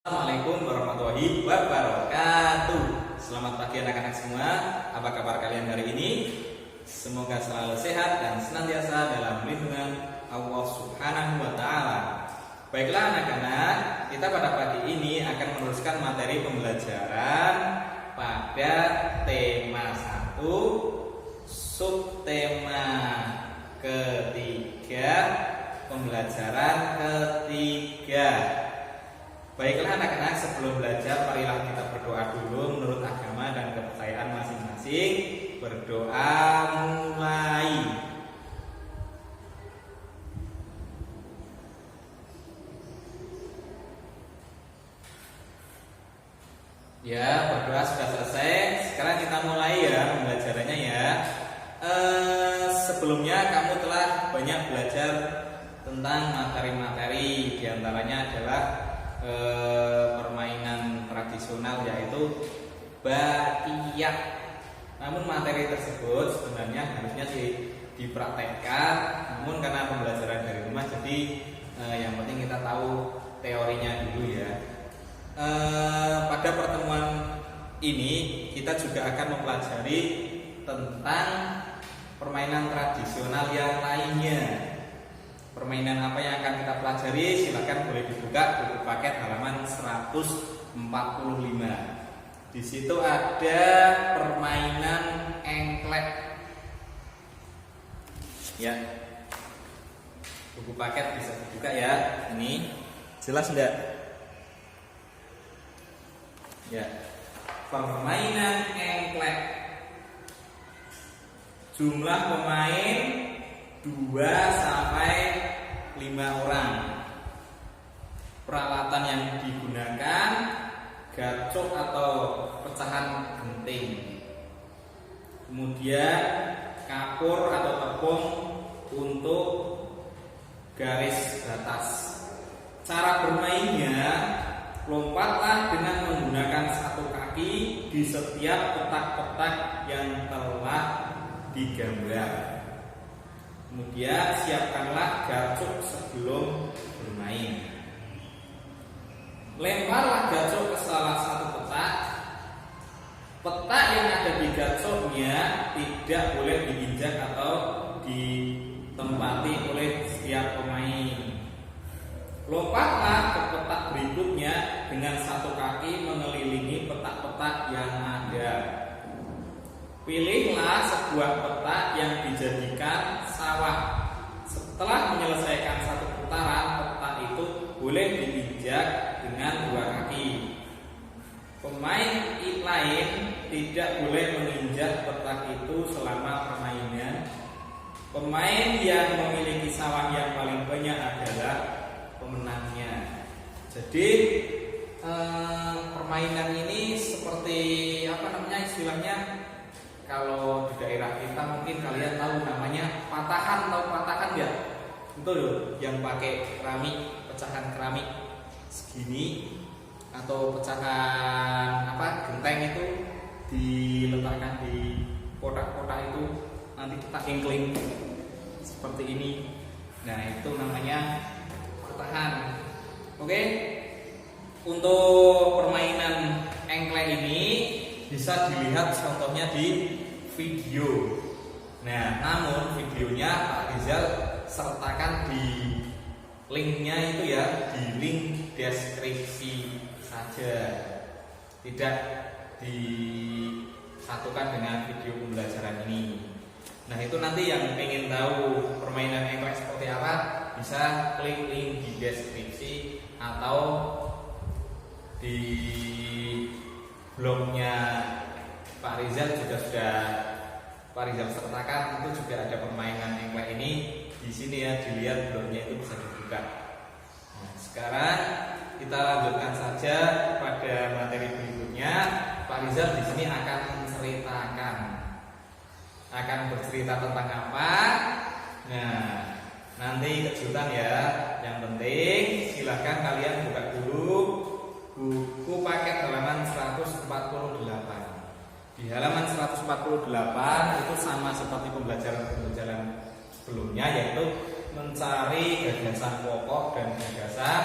Assalamualaikum warahmatullahi wabarakatuh. Selamat pagi anak-anak semua. Apa kabar kalian hari ini? Semoga selalu sehat dan senantiasa dalam lindungan Allah Subhanahu wa taala. Baiklah anak-anak, kita pada pagi ini akan meneruskan materi pembelajaran pada tema 1, subtema ketiga, pembelajaran ketiga. Baiklah anak-anak, sebelum belajar marilah kita berdoa dulu menurut agama dan kepercayaan masing-masing. Berdoa mulai. Ya, berdoa sudah selesai. Sekarang kita mulai ya pembelajarannya ya. Sebelumnya kamu telah banyak belajar tentang materi-materi, diantaranya adalah permainan tradisional yaitu bakiyah. Namun materi tersebut sebenarnya harusnya dipraktekkan, namun karena pembelajaran dari rumah jadi yang penting kita tahu teorinya dulu ya. Pada pertemuan ini kita juga akan mempelajari tentang permainan tradisional yang lainnya. Permainan apa yang akan kita pelajari? Silakan boleh dibuka buku paket halaman 145. Di situ ada permainan engklek. Ya. Buku paket bisa dibuka ya. Ini jelas enggak? Ya. Permainan engklek. Jumlah pemain 2 sampai 5 orang. Peralatan yang digunakan gacok atau pecahan genting. Kemudian kapur atau tepung untuk garis batas. Cara bermainnya, lompatlah dengan menggunakan satu kaki di setiap petak-petak yang telah digambar. Kemudian siapkanlah gacok sebelum bermain. Lemparlah gacok ke salah satu petak. Petak yang ada di gacoknya tidak boleh diinjak atau ditempati oleh setiap pemain. Lompatlah ke petak berikutnya dengan satu kaki mengelilingi petak-petak yang ada. Pilihlah sebuah petak yang dijadikan sawah. Setelah menyelesaikan satu putaran, petak itu boleh diinjak dengan 2 kaki. Pemain lain tidak boleh menginjak petak itu selama permainan. Pemain yang memiliki sawah yang paling banyak adalah pemenangnya. Jadi permainan ini seperti istilahnya? Kalau di daerah kita mungkin kalian tahu namanya patahan, tahu patahan ya? Betul loh, yang pakai keramik, pecahan keramik segini atau pecahan genteng itu diletakkan di kotak-kotak itu, nanti kita engkling seperti ini. Nah, itu namanya patahan. Oke. Untuk permainan engklek ini bisa dilihat contohnya di video. Nah, namun videonya Pak Rizal sertakan di linknya itu ya, di link deskripsi saja, tidak disatukan dengan video pembelajaran ini. Nah, itu nanti yang ingin tahu permainan engklek seperti apa bisa klik link di deskripsi atau di blognya Pak Rizal juga sudah Pak Rizal sertakan, itu juga ada permainan engklek ini di sini ya, dilihat blognya itu bisa dibuka. Nah, sekarang kita lanjutkan saja pada materi berikutnya. Pak Rizal di sini akan bercerita tentang apa? Nah, nanti kejutan ya. Yang penting silahkan kalian buka dulu buku paket halaman 148. Di halaman 148 itu sama seperti pembelajaran sebelumnya, yaitu mencari gagasan pokok dan gagasan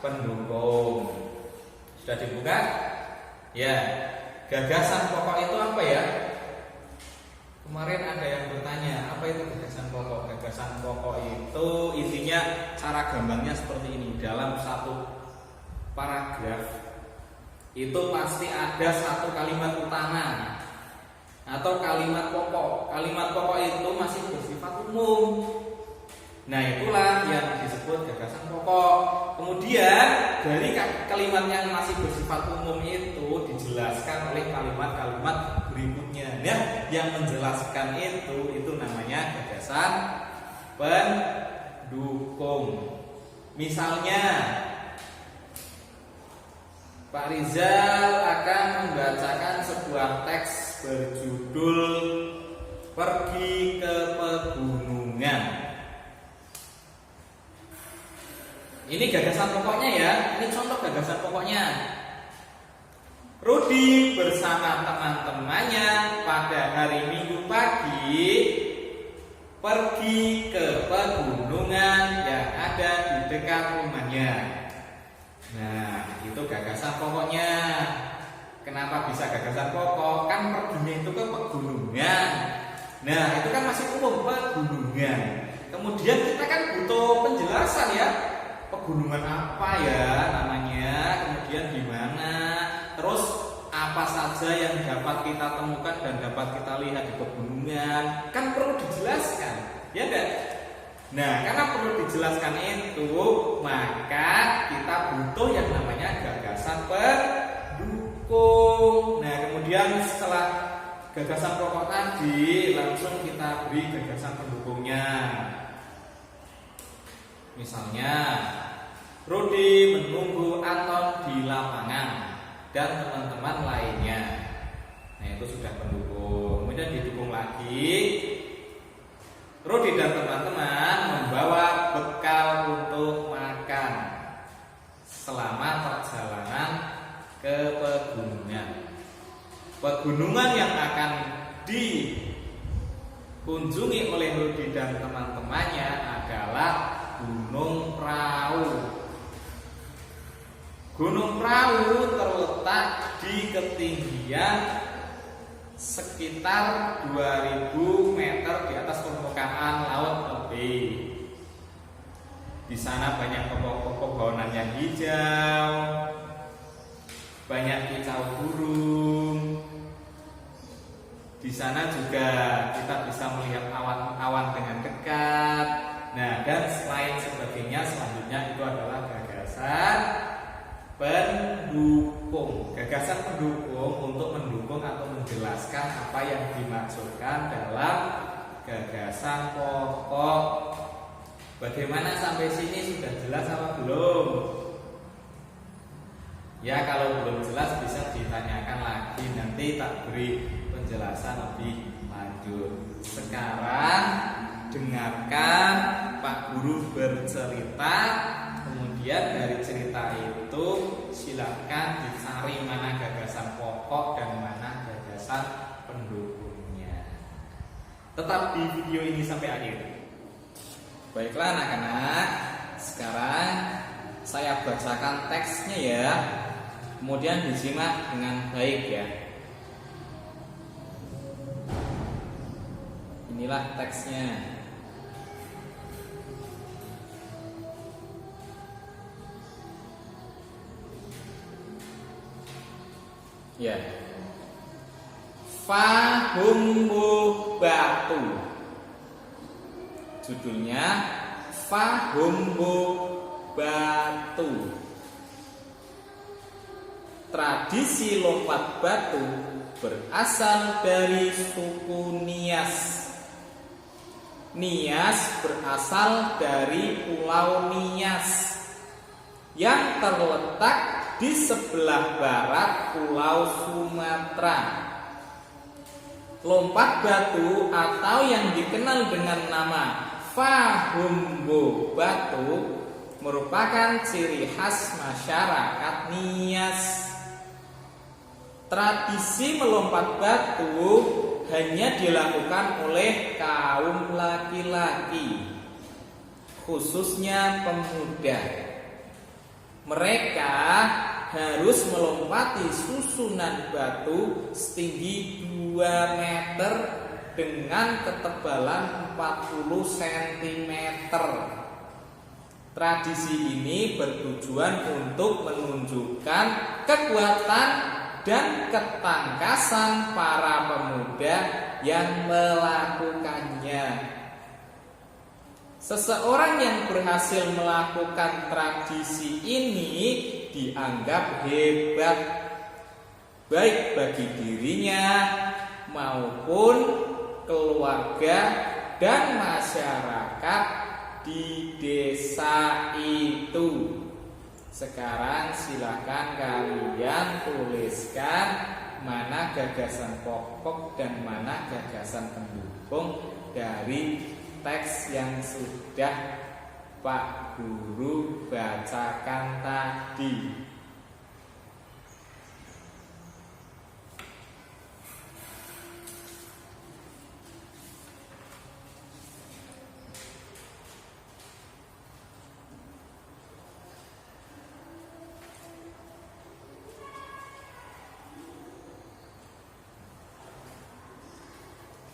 pendukung. Sudah dibuka? Ya. Gagasan pokok itu apa ya? Kemarin ada yang bertanya, apa itu gagasan pokok? Gagasan pokok itu intinya cara gambarnya seperti ini. Dalam satu paragraf itu pasti ada satu kalimat utama atau kalimat pokok. Kalimat pokok itu masih bersifat umum. Nah, itulah yang disebut gagasan pokok. Kemudian dari kalimat yang masih bersifat umum itu dijelaskan oleh kalimat-kalimat berikutnya. Nah, yang menjelaskan itu namanya gagasan pendukung. Misalnya, Pak Rizal akan membacakan sebuah teks berjudul Pergi ke Pegunungan. Ini gagasan pokoknya ya, ini contoh gagasan pokoknya. Rudi bersama teman-temannya pada hari Minggu pagi pergi ke pegunungan yang ada di dekat rumahnya. Nah, itu gagasan pokoknya. Kenapa bisa gagasan pokok? Kan perginya itu ke pegunungan. Nah, itu kan masih umum, pegunungan. Kemudian kita kan butuh penjelasan ya. Pegunungan apa ya namanya, kemudian di mana, terus apa saja yang dapat kita temukan dan dapat kita lihat di pegunungan, kan perlu dijelaskan, ya enggak? Nah, karena perlu dijelaskan itu, maka kita butuh yang namanya gagasan pendukung. Nah, kemudian setelah gagasan pokok tadi, langsung kita beri gagasan pendukungnya. Misalnya, Rudi menunggu Anton di lapangan dan teman-teman lainnya. Nah, itu sudah pendukung. Kemudian didukung lagi, Rudi dan teman-teman membawa bekal untuk makan selama perjalanan ke pegunungan. Pegunungan yang akan dikunjungi oleh Rudi dan teman-temannya adalah Gunung Prau. Gunung Prau terletak di ketinggian sekitar 2000 meter di atas permukaan laut lebih. Di sana banyak pepohonan yang hijau, banyak kicau burung. Di sana juga kita bisa melihat awan-awan dengan dekat. Nah, dan selain sebagainya, selanjutnya itu adalah gagasan pendukung. Gagasan pendukung untuk mendukung atau menjelaskan apa yang dimaksudkan dalam gagasan pokok. Bagaimana sampai sini, sudah jelas apa belum? Ya, kalau belum jelas bisa ditanyakan lagi, nanti tak beri penjelasan lebih lanjut. Sekarang dengarkan Pak Guru bercerita, kemudian dari cerita itu silakan dicari mana gagasan pokok dan mana gagasan pendukungnya. Tetap di video ini sampai akhir. Baiklah anak-anak, sekarang saya bacakan teksnya ya, kemudian disimak dengan baik ya. Inilah teksnya. Ya. Fahumbu batu. Judulnya Fahumbu batu. Tradisi lompat batu berasal dari suku Nias. Nias berasal dari Pulau Nias yang terletak di sebelah barat Pulau Sumatera. Lompat batu atau yang dikenal dengan nama Fahumbu batu merupakan ciri khas masyarakat Nias. Tradisi melompat batu hanya dilakukan oleh kaum laki-laki, khususnya pemuda. Mereka harus melompati susunan batu setinggi 2 meter dengan ketebalan 40 cm. Tradisi ini bertujuan untuk menunjukkan kekuatan dan ketangkasan para pemuda yang melakukannya. Seseorang yang berhasil melakukan tradisi ini dianggap hebat, baik bagi dirinya maupun keluarga dan masyarakat di desa itu. Sekarang silakan kalian tuliskan mana gagasan pokok dan mana gagasan pendukung dari teks yang sudah Pak Guru bacakan tadi.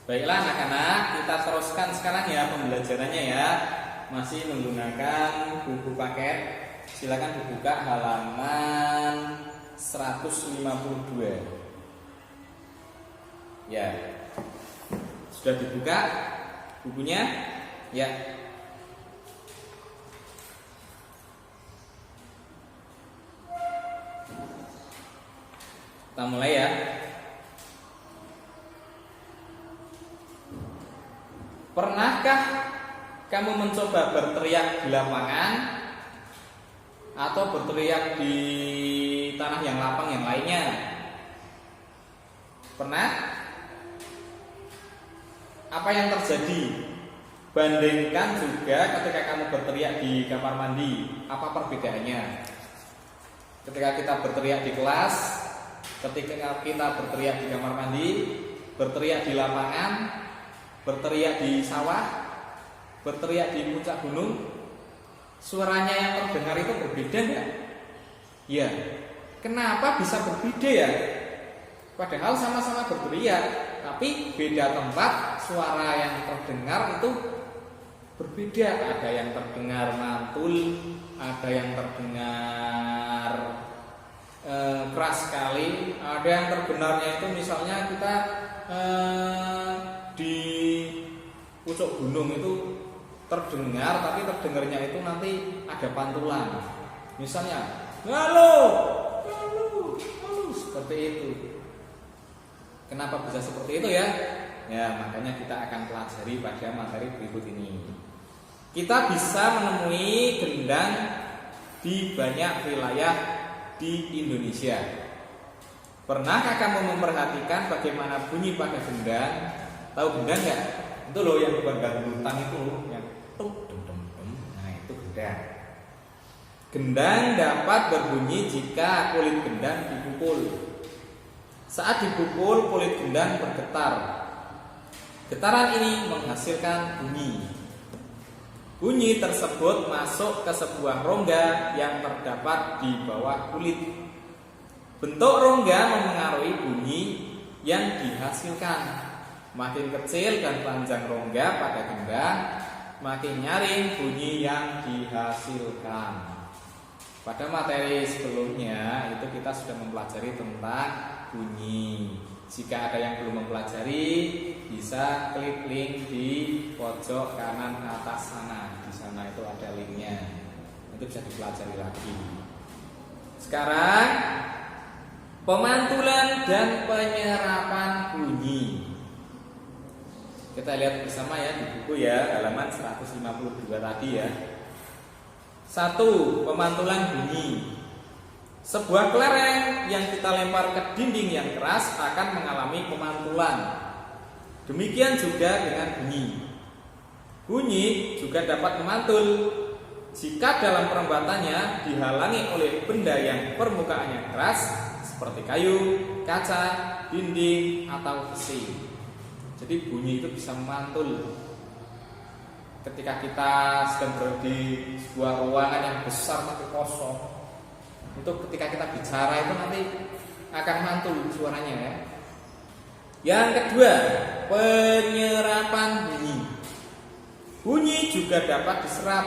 Baiklah anak-anak, kita teruskan sekarang ya pembelajarannya ya. Masih menggunakan buku paket. Silakan dibuka halaman 152. Ya. Sudah dibuka bukunya? Ya. Kita mulai ya. Pernahkah kamu mencoba berteriak di lapangan atau berteriak di tanah yang lapang yang lainnya? Pernah? Apa yang terjadi? Bandingkan juga ketika kamu berteriak di kamar mandi. Apa perbedaannya? Ketika kita berteriak di kelas, ketika kita berteriak di kamar mandi, berteriak di lapangan, berteriak di sawah, berteriak di puncak gunung, suaranya yang terdengar itu berbeda nggak? Ya, kenapa bisa berbeda ya? Padahal sama-sama berteriak, tapi beda tempat, suara yang terdengar itu berbeda. Ada yang terdengar mantul, ada yang terdengar keras sekali, ada yang terdengarnya itu misalnya kita di pucuk gunung itu terdengar, tapi terdengarnya itu nanti ada pantulan. Misalnya, halo, seperti itu. Kenapa bisa seperti itu ya? Ya, makanya kita akan pelajari pada materi berikut ini. Kita bisa menemui gendang di banyak wilayah di Indonesia. Pernahkah kamu memperhatikan bagaimana bunyi pada gendang? Tahu gendang nggak? Itu loh yang bukan hutan itu loh, yang tuk dum dum dum. Nah itu gendang. Gendang dapat berbunyi jika kulit gendang dipukul. Saat dipukul kulit gendang bergetar. Getaran ini menghasilkan bunyi. Bunyi tersebut masuk ke sebuah rongga yang terdapat di bawah kulit. Bentuk rongga memengaruhi bunyi yang dihasilkan. Makin kecil dan panjang rongga pada gendang, makin nyaring bunyi yang dihasilkan. Pada materi sebelumnya itu kita sudah mempelajari tentang bunyi. Jika ada yang belum mempelajari, bisa klik link di pojok kanan atas sana. Di sana itu ada linknya. Itu bisa dipelajari lagi. Sekarang pemantulan dan penyerapan bunyi. Kita lihat bersama ya di buku ya, halaman 152 tadi ya. 1. Pemantulan bunyi. Sebuah kelereng yang kita lempar ke dinding yang keras akan mengalami pemantulan. Demikian juga dengan bunyi. Bunyi juga dapat memantul jika dalam perempatannya dihalangi oleh benda yang permukaannya keras seperti kayu, kaca, dinding, atau besi. Jadi bunyi itu bisa memantul. Ketika kita sedang berada di sebuah ruangan yang besar tapi kosong, Untuk ketika kita bicara itu nanti akan mantul suaranya ya. Yang kedua, penyerapan bunyi. Bunyi juga dapat diserap.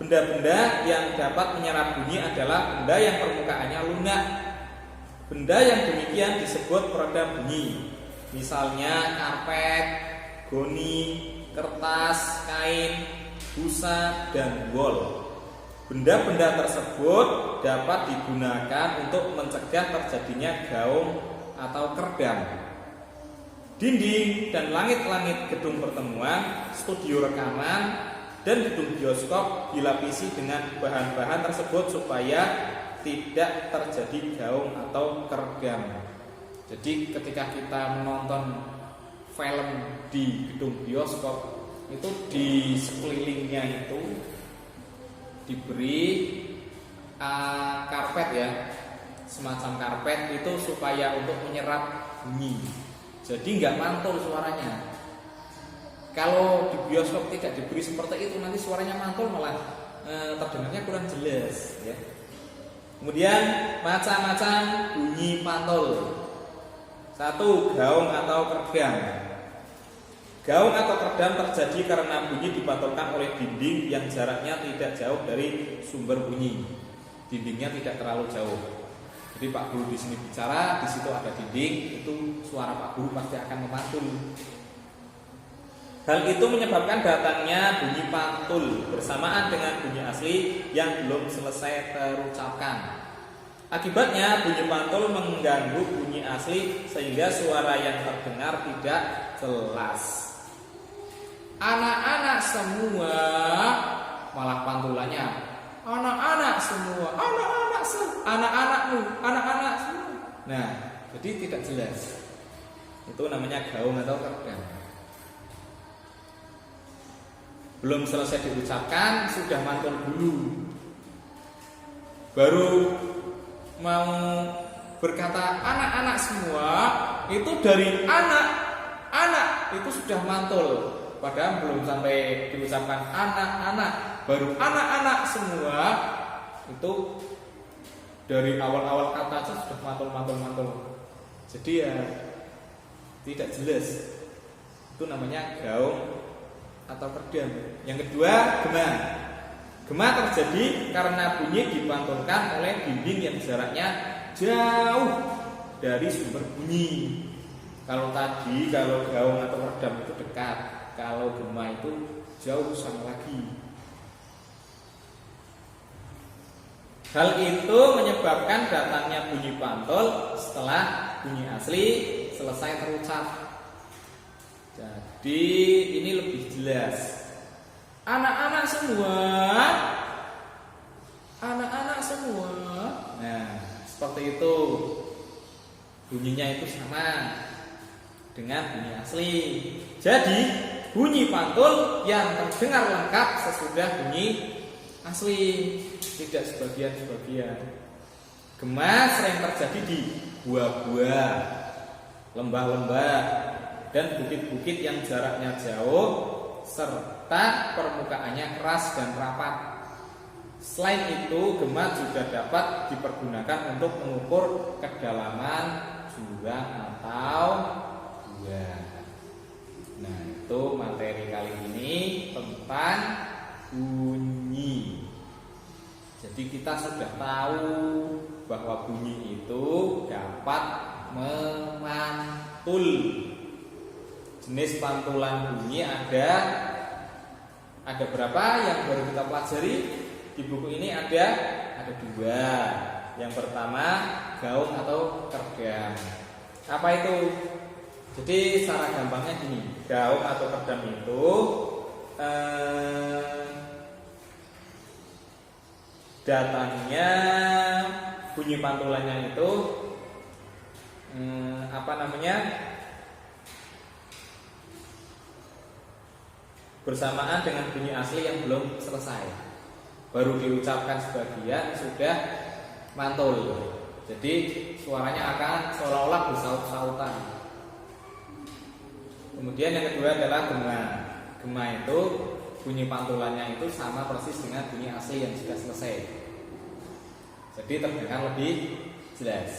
Benda-benda yang dapat menyerap bunyi adalah benda yang permukaannya lunak. Benda yang demikian disebut peredam bunyi. Misalnya karpet, goni, kertas, kain, busa, dan wol. Benda-benda tersebut dapat digunakan untuk mencegah terjadinya gaung atau keredam. Dinding dan langit-langit gedung pertemuan, studio rekaman, dan gedung bioskop dilapisi dengan bahan-bahan tersebut supaya tidak terjadi gaung atau keredam. Jadi ketika kita menonton film di gedung bioskop, itu di sekelilingnya itu diberi karpet ya, semacam karpet itu supaya untuk menyerap bunyi. Jadi nggak mantul suaranya. Kalau di bioskop tidak diberi seperti itu, nanti suaranya mantul malah terdengarnya kurang jelas ya. Kemudian macam-macam bunyi pantul. 1. Gaung atau keredam. Gaung atau keredam terjadi karena bunyi dipantulkan oleh dinding yang jaraknya tidak jauh dari sumber bunyi. Dindingnya tidak terlalu jauh. Jadi Pak Guru di sini bicara, di situ ada dinding, itu suara Pak Guru pasti akan memantul. Hal itu menyebabkan datangnya bunyi pantul bersamaan dengan bunyi asli yang belum selesai terucapkan. Akibatnya bunyi pantul mengganggu bunyi asli sehingga suara yang terdengar tidak jelas. Anak-anak semua, malah pantulannya anak-anak semua, anak-anakmu, anak-anak semua. Nah, jadi tidak jelas. Itu namanya gaung atau keredam. Belum selesai diucapkan sudah mantul dulu. Baru mau berkata anak-anak semua, itu dari anak itu sudah mantul. Padahal belum sampai diucapkan anak-anak, baru anak-anak semua, itu dari awal-awal kata saja sudah mantul. Jadi ya tidak jelas. Itu namanya gaung atau keredam. Yang kedua, gema. Gema terjadi karena bunyi dipantulkan oleh dinding yang jaraknya jauh dari sumber bunyi. Kalau gaung atau keredam itu dekat, kalau gema itu jauh sana lagi. Hal itu menyebabkan datangnya bunyi pantul setelah bunyi asli selesai terucap. Jadi ini lebih jelas. Anak-anak semua. Nah, seperti itu. Bunyinya itu sama dengan bunyi asli. Jadi bunyi pantul yang terdengar lengkap sesudah bunyi asli, tidak sebagian-sebagian. Gema sering terjadi di gua-gua, lembah-lembah, dan bukit-bukit yang jaraknya jauh serta permukaannya keras dan rapat. Selain itu, gema juga dapat dipergunakan untuk mengukur kedalaman jurang atau gua. Nah, itu materi kali ini tentang bunyi. Jadi kita sudah tahu bahwa bunyi itu dapat memantul. Jenis pantulan bunyi ada berapa yang baru kita pelajari di buku ini? Ada 2. Yang pertama gaung atau keredam. Apa itu? Jadi secara gampangnya gini, gaung atau keredam itu datangnya bunyi pantulannya itu bersamaan dengan bunyi asli yang belum selesai. Baru diucapkan sebagian sudah mantul. Jadi suaranya akan seolah-olah bersaut-sautan. Kemudian yang kedua adalah gema. Gema itu bunyi pantulannya itu sama persis dengan bunyi asli yang sudah selesai. jadi terdengar lebih jelas.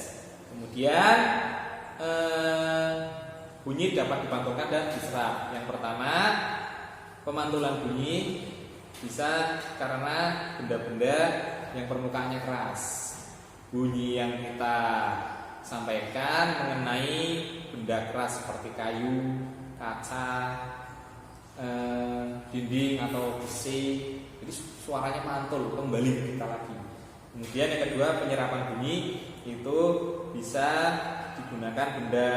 Kemudian bunyi dapat dipantulkan dan diserap. Yang pertama, pemantulan bunyi bisa karena benda-benda yang permukaannya keras. Bunyi yang kita sampaikan mengenai benda keras seperti kayu, kaca, dinding atau besi, jadi suaranya mantul kembali kita lagi. Kemudian yang kedua, penyerapan bunyi itu bisa digunakan benda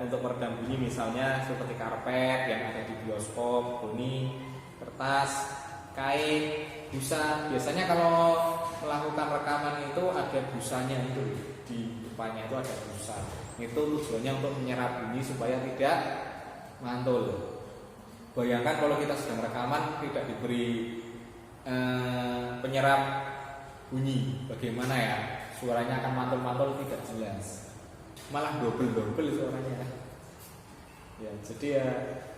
untuk meredam bunyi, misalnya seperti karpet yang ada di bioskop, kuning, kertas, kain, busa. Biasanya kalau melakukan rekaman itu ada busanya, itu di depannya itu ada busa. Itu tujuannya untuk menyerap bunyi supaya tidak mantul. Bayangkan kalau kita sedang rekaman tidak diberi penyerap bunyi, bagaimana ya? Suaranya akan mantul-mantul, tidak jelas, malah double suaranya. Ya, jadi ya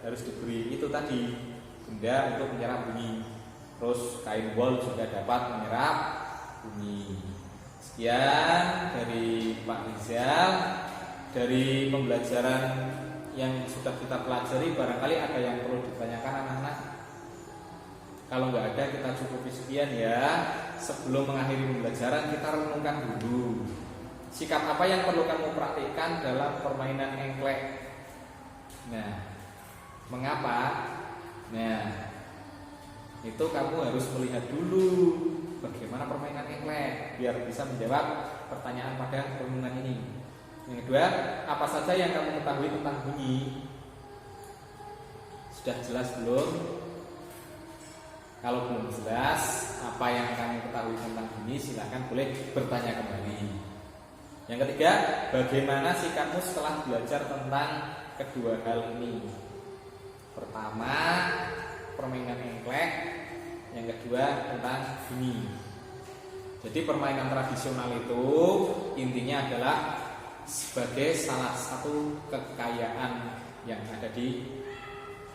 harus diberi itu tadi, benda untuk menyerap bunyi. Terus kain wol juga dapat menyerap bunyi. Sekian dari Pak Rizal. Dari pembelajaran yang sudah kita pelajari, barangkali ada yang perlu ditanyakan anak-anak? Kalau nggak ada, kita cukupi sekian ya. Sebelum mengakhiri pembelajaran, kita renungkan dulu. Sikap apa yang perlu kamu praktikkan dalam permainan engklek? Nah, mengapa? Nah, itu kamu harus melihat dulu bagaimana permainan engklek biar bisa menjawab pertanyaan pada renungan ini. Yang kedua, apa saja yang kamu ketahui tentang bunyi? Sudah jelas belum? Kalau belum jelas apa yang kamu ketahui tentang bunyi, silakan boleh bertanya kembali. Yang ketiga, bagaimana sikapmu setelah belajar tentang kedua hal ini? Pertama, permainan engklek. Yang kedua, tentang bunyi. Jadi permainan tradisional itu intinya adalah sebagai salah satu kekayaan yang ada di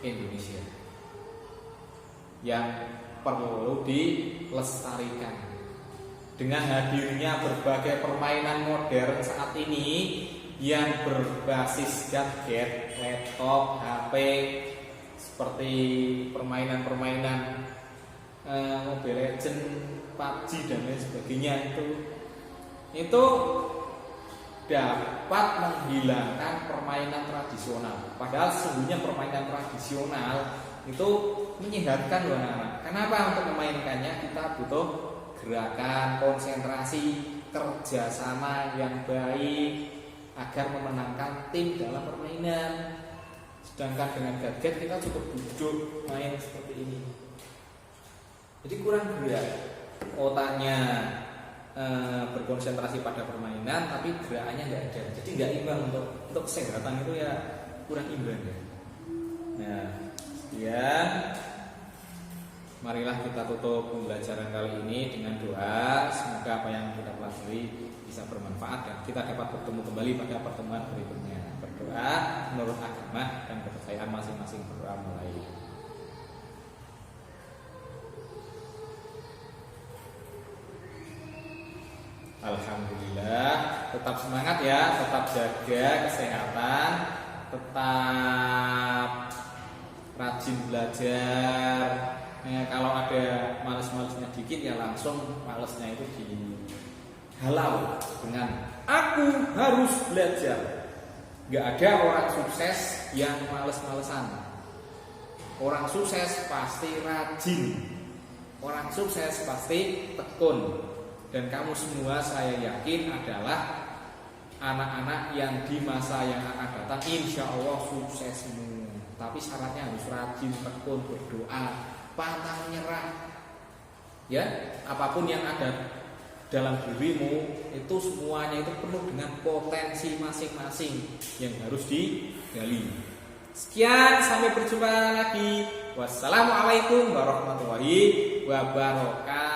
Indonesia, yang perlu dilestarikan. Dengan hadirnya berbagai permainan modern saat ini yang berbasis gadget, laptop, HP, seperti permainan-permainan Mobile Legends, PUBG dan lain sebagainya, itu dapat menghilangkan permainan tradisional. Padahal sesungguhnya permainan tradisional itu menyehatkan loh anak-anak. Kenapa? Untuk memainkannya kita butuh gerakan, konsentrasi, kerjasama yang baik agar memenangkan tim dalam permainan. Sedangkan dengan gadget kita cukup duduk main seperti ini, jadi kurang gerak. Otaknya berkonsentrasi pada permainan, tapi gerakannya nggak ada, jadi nggak imbang. Untuk kesehatan itu ya kurang imbang ya. Nah, sekian. Marilah kita tutup pembelajaran kali ini dengan doa. Semoga apa yang kita pelajari bisa bermanfaat dan kita dapat bertemu kembali pada pertemuan berikutnya. Berdoa menurut agama dan kepercayaan masing-masing. Berdoa mulai. Alhamdulillah, tetap semangat ya, tetap jaga kesehatan, tetap rajin belajar. Kalau ada males-malesnya dikit ya langsung malesnya itu dihalau dengan aku harus belajar. Gak ada orang sukses yang males-malesan. Orang sukses pasti rajin, orang sukses pasti tekun. Dan kamu semua saya yakin adalah anak-anak yang di masa yang akan datang insya Allah sukses semua. Tapi syaratnya harus rajin, tekun, berdoa, pantang menyerah. Ya, apapun yang ada dalam dirimu itu semuanya itu penuh dengan potensi masing-masing yang harus digali. Sekian, sampai berjumpa lagi. Wassalamualaikum warahmatullahi wabarakatuh.